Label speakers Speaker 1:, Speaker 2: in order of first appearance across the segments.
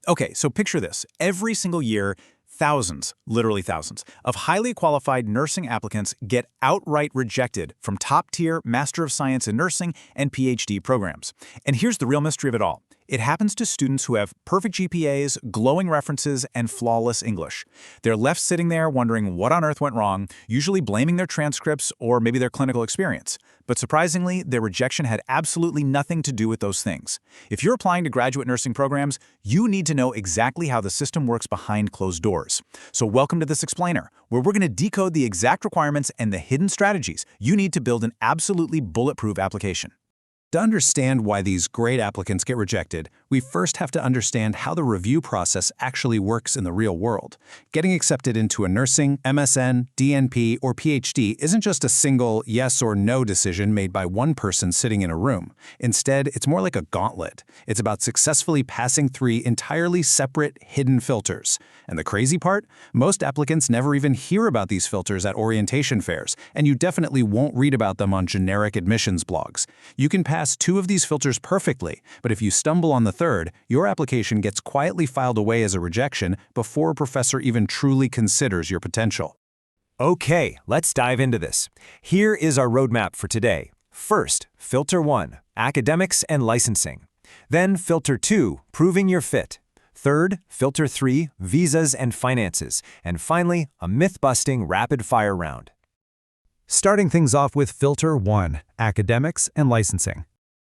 Speaker 1: Okay, so picture this. Every single year, thousands, literally thousands, of highly qualified nursing applicants get outright rejected from top-tier Master of Science in Nursing and PhD programs. And here's the real mystery of it all. It happens to students who have perfect GPAs, glowing references, and flawless English. They're left sitting there wondering what on earth went wrong, usually blaming their transcripts or maybe their clinical experience. But surprisingly, their rejection had absolutely nothing to do with those things. If you're applying to graduate nursing programs, you need to know exactly how the system works behind closed doors. So welcome to this explainer, where we're going to decode the exact requirements and the hidden strategies you need to build an absolutely bulletproof application.
Speaker 2: To understand why these great applicants get rejected, we first have to understand how the review process actually works in the real world. Getting accepted into a nursing, MSN, DNP, or PhD isn't just a single yes or no decision made by one person sitting in a room. Instead, it's more like a gauntlet. It's about successfully passing 3 entirely separate, hidden filters. And the crazy part? Most applicants never even hear about these filters at orientation fairs, and you definitely won't read about them on generic admissions blogs. You can pass 2 of these filters perfectly, but if you stumble on the third, your application gets quietly filed away as a rejection before a professor even truly considers your potential.
Speaker 3: Okay, let's dive into this. Here is our roadmap for today. First, Filter 1, Academics and Licensing. Then Filter 2, Proving Your Fit. Third, Filter 3, Visas and Finances. And finally, a myth-busting rapid-fire round.
Speaker 4: Starting things off with Filter 1, Academics and Licensing.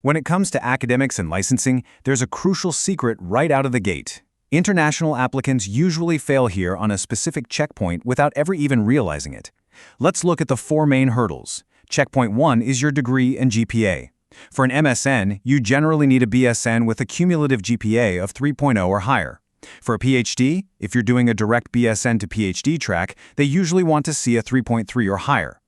Speaker 1: When it comes to academics and licensing, there's a crucial secret right out of the gate. International applicants usually fail here on a specific checkpoint without ever even realizing it. Let's look at the 4 main hurdles. Checkpoint 1 is your degree and GPA. For an MSN, you generally need a BSN with a cumulative GPA of 3.0 or higher. For a PhD, if you're doing a direct BSN to PhD track, they usually want to see a 3.3 or higher.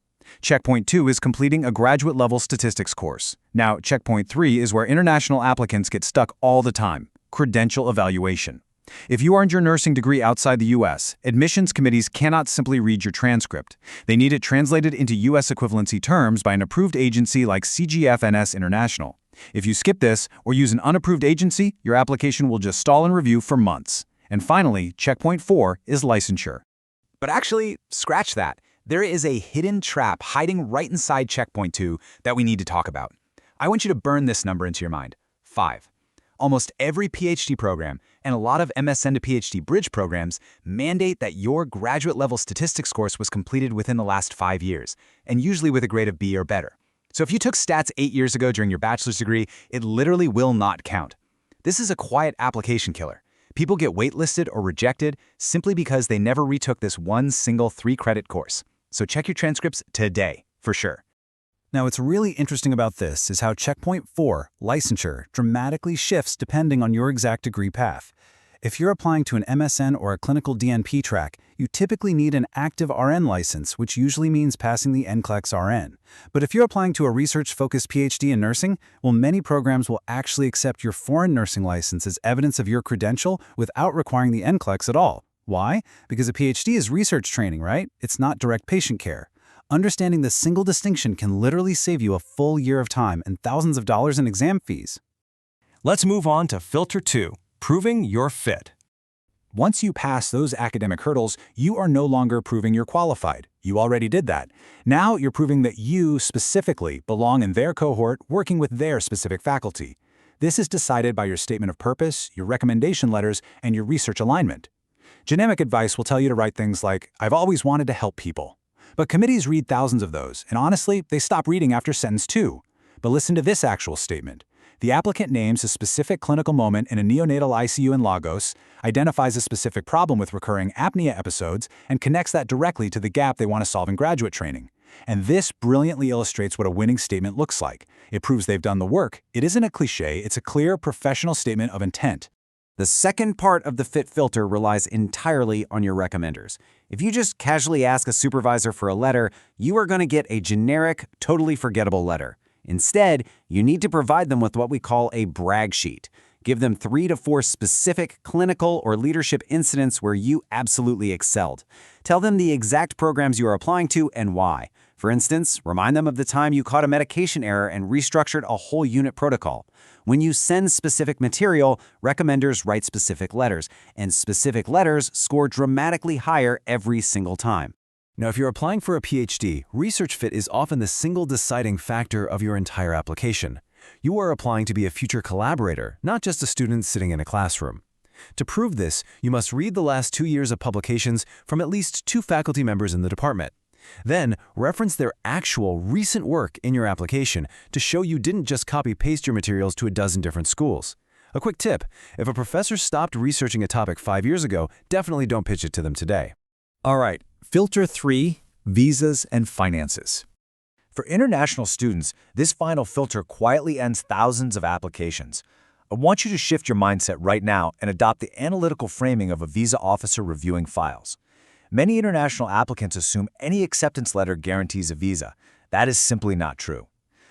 Speaker 1: Checkpoint 2 is completing a graduate-level statistics course. Now, Checkpoint 3 is where international applicants get stuck all the time: credential evaluation. If you earned your nursing degree outside the U.S., admissions committees cannot simply read your transcript. They need it translated into U.S. equivalency terms by an approved agency like CGFNS International. If you skip this or use an unapproved agency, your application will just stall in review for months. And finally, Checkpoint 4 is licensure.
Speaker 5: But actually, scratch that. There is a hidden trap hiding right inside Checkpoint 2 that we need to talk about. I want you to burn this number into your mind: 5. Almost every PhD program, and a lot of MSN to PhD bridge programs, mandate that your graduate-level statistics course was completed within the last 5 years, and usually with a grade of B or better. So if you took stats 8 years ago during your bachelor's degree, it literally will not count. This is a quiet application killer. People get waitlisted or rejected simply because they never retook this one single 3-credit course. So check your transcripts today, for sure.
Speaker 4: Now, what's really interesting about this is how Checkpoint 4, licensure, dramatically shifts depending on your exact degree path. If you're applying to an MSN or a clinical DNP track, you typically need an active RN license, which usually means passing the NCLEX RN. But if you're applying to a research-focused PhD in nursing, well, many programs will actually accept your foreign nursing license as evidence of your credential without requiring the NCLEX at all. Why? Because a PhD is research training, right? It's not direct patient care. Understanding this single distinction can literally save you a full year of time and thousands of dollars in exam fees.
Speaker 3: Let's move on to Filter 2, Proving Your Fit.
Speaker 1: Once you pass those academic hurdles, you are no longer proving you're qualified. You already did that. Now you're proving that you specifically belong in their cohort working with their specific faculty. This is decided by your statement of purpose, your recommendation letters, and your research alignment. Generic advice will tell you to write things like, "I've always wanted to help people." But committees read thousands of those, and honestly, they stop reading after sentence 2. But listen to this actual statement. The applicant names a specific clinical moment in a neonatal ICU in Lagos, identifies a specific problem with recurring apnea episodes, and connects that directly to the gap they want to solve in graduate training. And this brilliantly illustrates what a winning statement looks like. It proves they've done the work. It isn't a cliché, it's a clear, professional statement of intent.
Speaker 6: The second part of the fit filter relies entirely on your recommenders. If you just casually ask a supervisor for a letter, you are going to get a generic, totally forgettable letter. Instead, you need to provide them with what we call a brag sheet. Give them 3 to 4 specific clinical or leadership incidents where you absolutely excelled. Tell them the exact programs you are applying to and why. For instance, remind them of the time you caught a medication error and restructured a whole unit protocol. When you send specific material, recommenders write specific letters, and specific letters score dramatically higher every single time.
Speaker 3: Now, if you're applying for a PhD, research fit is often the single deciding factor of your entire application. You are applying to be a future collaborator, not just a student sitting in a classroom. To prove this, you must read the last 2 years of publications from at least 2 faculty members in the department. Then, reference their actual recent work in your application to show you didn't just copy-paste your materials to a dozen different schools. A quick tip, if a professor stopped researching a topic 5 years ago, definitely don't pitch it to them today.
Speaker 1: All right, filter 3, visas and finances. For international students, this final filter quietly ends thousands of applications. I want you to shift your mindset right now and adopt the analytical framing of a visa officer reviewing files. Many international applicants assume any acceptance letter guarantees a visa. That is simply not true.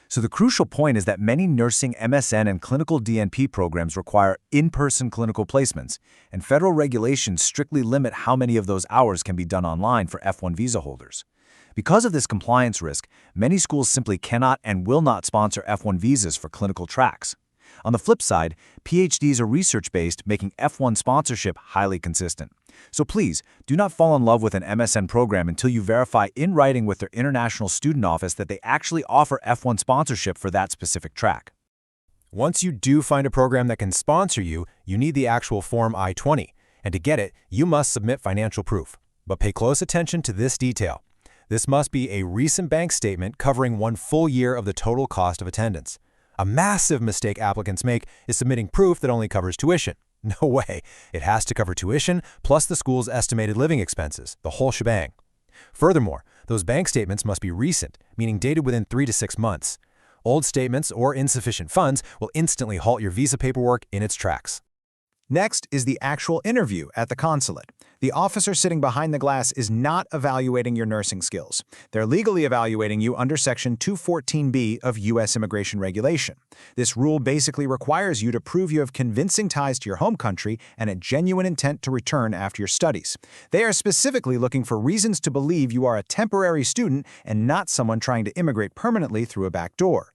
Speaker 1: So the crucial point is that many nursing MSN and clinical DNP programs require in-person clinical placements, and federal regulations strictly limit how many of those hours can be done online for F1 visa holders. Because of this compliance risk, many schools simply cannot and will not sponsor F1 visas for clinical tracks. On the flip side, PhDs are research-based, making F1 sponsorship highly consistent. So please, do not fall in love with an MSN program until you verify in writing with their International Student Office that they actually offer F1 sponsorship for that specific track.
Speaker 3: Once you do find a program that can sponsor you, you need the actual Form I-20. And to get it, you must submit financial proof. But pay close attention to this detail. This must be a recent bank statement covering 1 full year of the total cost of attendance. A massive mistake applicants make is submitting proof that only covers tuition. No way. It has to cover tuition plus the school's estimated living expenses, the whole shebang. Furthermore, those bank statements must be recent, meaning dated within 3 to 6 months. Old statements or insufficient funds will instantly halt your visa paperwork in its tracks.
Speaker 2: Next is the actual interview at the consulate. The officer sitting behind the glass is not evaluating your nursing skills. They're legally evaluating you under Section 214B of U.S. immigration regulation. This rule basically requires you to prove you have convincing ties to your home country and a genuine intent to return after your studies. They are specifically looking for reasons to believe you are a temporary student and not someone trying to immigrate permanently through a back door.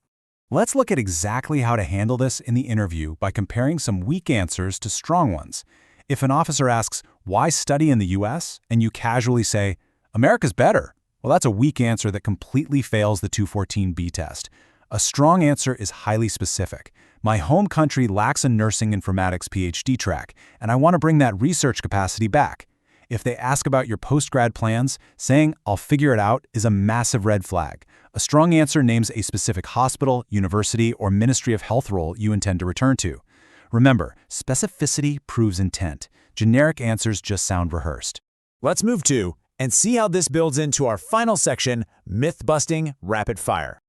Speaker 4: Let's look at exactly how to handle this in the interview by comparing some weak answers to strong ones. If an officer asks, "Why study in the US?" and you casually say, "America's better," well, that's a weak answer that completely fails the 214B test. A strong answer is highly specific. My home country lacks a nursing informatics PhD track, and I want to bring that research capacity back. If they ask about your post-grad plans, saying, "I'll figure it out," is a massive red flag. A strong answer names a specific hospital, university, or Ministry of Health role you intend to return to. Remember, specificity proves intent. Generic answers just sound rehearsed.
Speaker 3: Let's move to and see how this builds into our final section, myth-busting rapid fire.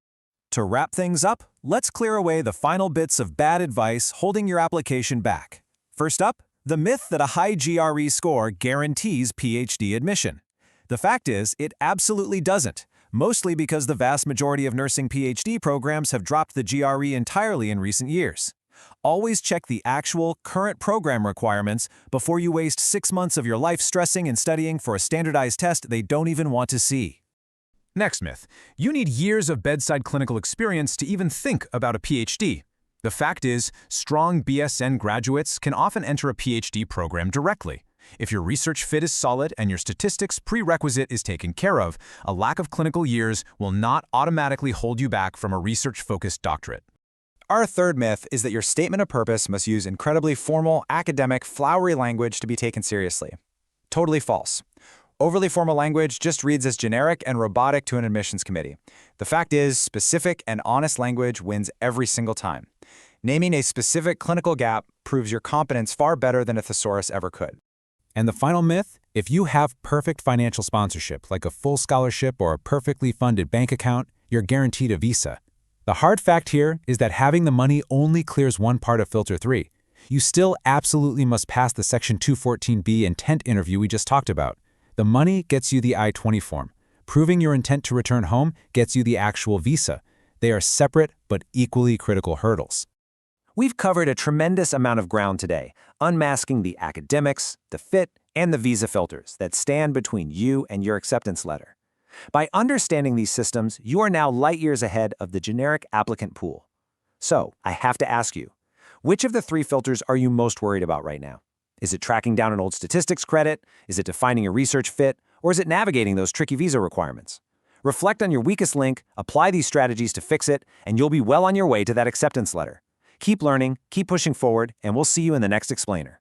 Speaker 3: To wrap things up, let's clear away the final bits of bad advice holding your application back. First up, the myth that a high GRE score guarantees PhD admission. The fact is, it absolutely doesn't, mostly because the vast majority of nursing PhD programs have dropped the GRE entirely in recent years. Always check the actual, current program requirements before you waste 6 months of your life stressing and studying for a standardized test they don't even want to see.
Speaker 7: Next myth, you need years of bedside clinical experience to even think about a PhD. The fact is, strong BSN graduates can often enter a PhD program directly. If your research fit is solid and your statistics prerequisite is taken care of, a lack of clinical years will not automatically hold you back from a research-focused doctorate.
Speaker 5: Our third myth is that your statement of purpose must use incredibly formal, academic, flowery language to be taken seriously. Totally false. Overly formal language just reads as generic and robotic to an admissions committee. The fact is, specific and honest language wins every single time. Naming a specific clinical gap proves your competence far better than a thesaurus ever could.
Speaker 4: And the final myth, if you have perfect financial sponsorship, like a full scholarship or a perfectly funded bank account, you're guaranteed a visa. The hard fact here is that having the money only clears one part of filter 3. You still absolutely must pass the Section 214B intent interview we just talked about. The money gets you the I-20 form. Proving your intent to return home gets you the actual visa. They are separate but equally critical hurdles.
Speaker 6: We've covered a tremendous amount of ground today, unmasking the academics, the fit, and the visa filters that stand between you and your acceptance letter.
Speaker 3: By understanding these systems, you are now light years ahead of the generic applicant pool. So, I have to ask you, which of the three filters are you most worried about right now? Is it tracking down an old statistics credit? Is it defining a research fit? Or is it navigating those tricky visa requirements? Reflect on your weakest link, apply these strategies to fix it, and you'll be well on your way to that acceptance letter. Keep learning, keep pushing forward, and we'll see you in the next explainer.